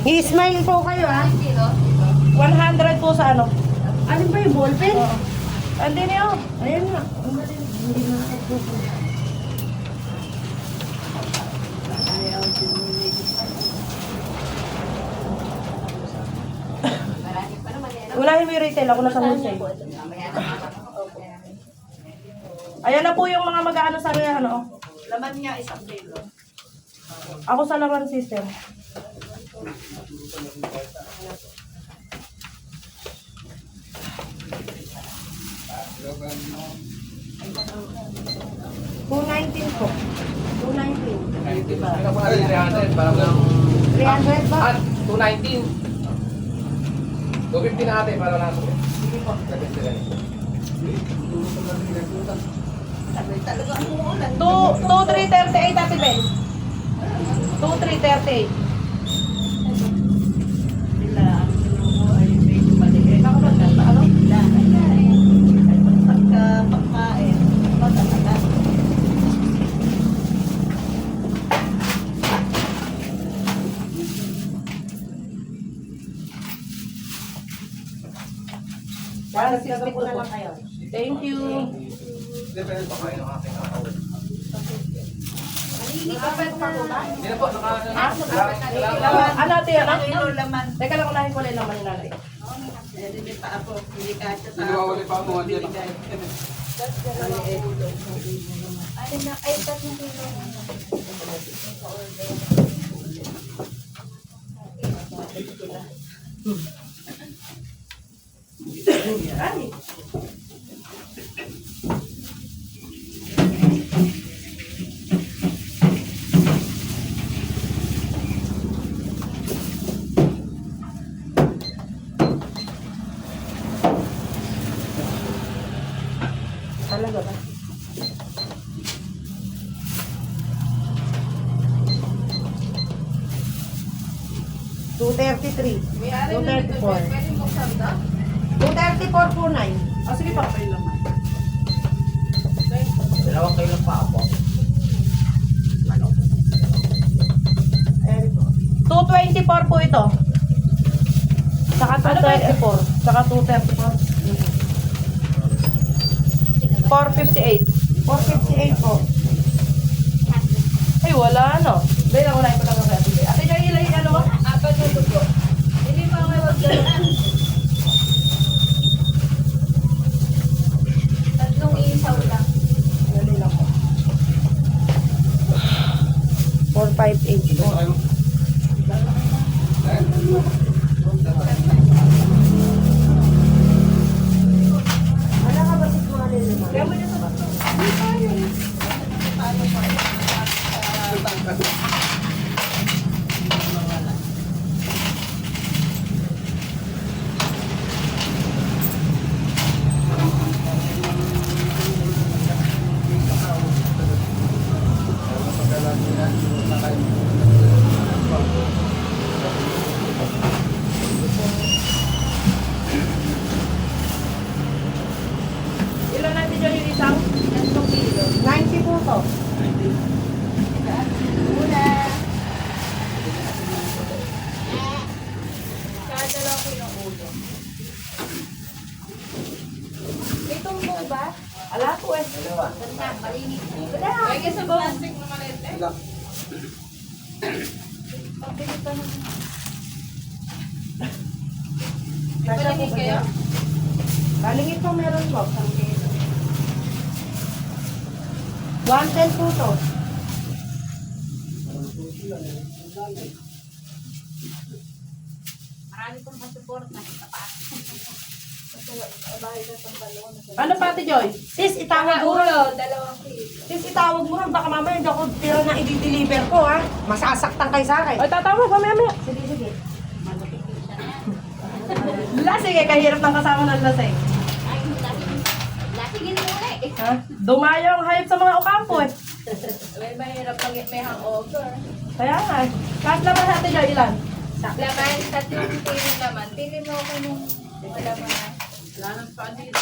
I-smile po kayo ha. 100 po sa ano? Ano ba yung ballpen? Oo. Andi niyo. Ayan nga. Hindi na ako. Unahin mo yung retail. Ako na sa wholesale. Ayan na po yung mga mag-ano sa akin. Ano? Laman niya 1 kilo. Ako sa laman system. $219 po. $219. Ano po natin 300 para lang 300 ba? 219. 250 na ate para lang. Sige po. Talaga ang umuulan. 2,338 Ate Ben. 2,338. Sila, ang sinuko ay medyo maliit. Ako ba? Ano? Sila, ay pagka-pagkain, matatagal. Para 60 po na lang kayo. Thank you. Depende pa kayo ng aking ako. Hindi ka pa ba? Hindi na po, Ano ate yan? Ang kilo laman. Teka lang, unahin ko lang yung laman ni nanay. Hindi pa ako. Hindi ka siya sa Hindi mawawali pa ako mga dyan. Ay, 3 kilo. Ay. Talaga ba? $233. May ari na nito. 234. Pwede mo sabda? 234 po, 9. Ah, sige pa. Okay lang. Dalawang kayo lang pa ako. 224 po ito. Saka 234. Saka 234. 458. 458 po. Ay, wala no. Dahil ako na lang sa ate. Ate, dyan ilan yung ano mo? Apat na dugo. Hindi pa may wagdalaan. 3 isaw lang. Dali lang po. 458 po. Wala ka ba sa mga niliman? Kaya mo niya sa bato. Ilan natin dyan yung isang? 3 kilo. 90 po to. Una. Kada 2 kilo ulo. May tumbong ba? Ala po eh. Ganda, malinis. Lagi sa plastic. Pagpili pa naman. Kasya po ba yan? Balingit po meron po. 110 po to. Marami pong masupport na sa taas. Ano pa Ate Joy? Sis, itawag mo. Ulo, 2 kilo. Sis, itawag mo. Baka mamaya hindi ako tira na i-deliver ko ha. Masasaktan kayo sa akin. Ay, tatawag mamaya. Sige, sige. Lasing eh, kahirap ng kasama ng lasing. Ay, lasing muna eh. Ha? Dumayo ang hype sa mga okampo eh. May mahirap pag may hangover. Kaya nga eh. Kahit naman Ate Joy, ilan? Laman, 3 kilo naman. Pili mo ako nung wala mo na. Wala nang pa dito.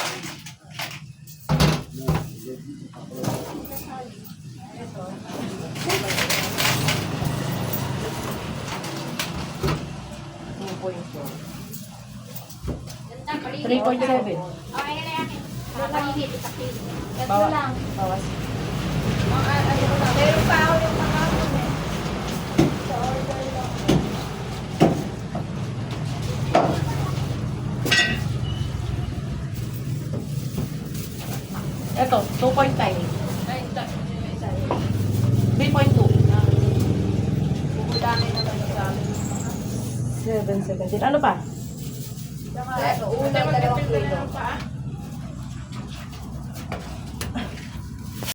3.7. Okay na yan. Nakainit, itakit. Ganito Bawa. lang. Bawas. Meron pa ako yung kahapon eh. Sa order lang. Ito, 2.9. Ay, ito. Yung isa yun. 3.2. Bubudangin naman yung gamit. 7.17. Ano pa? Saka, una, 2 kilo.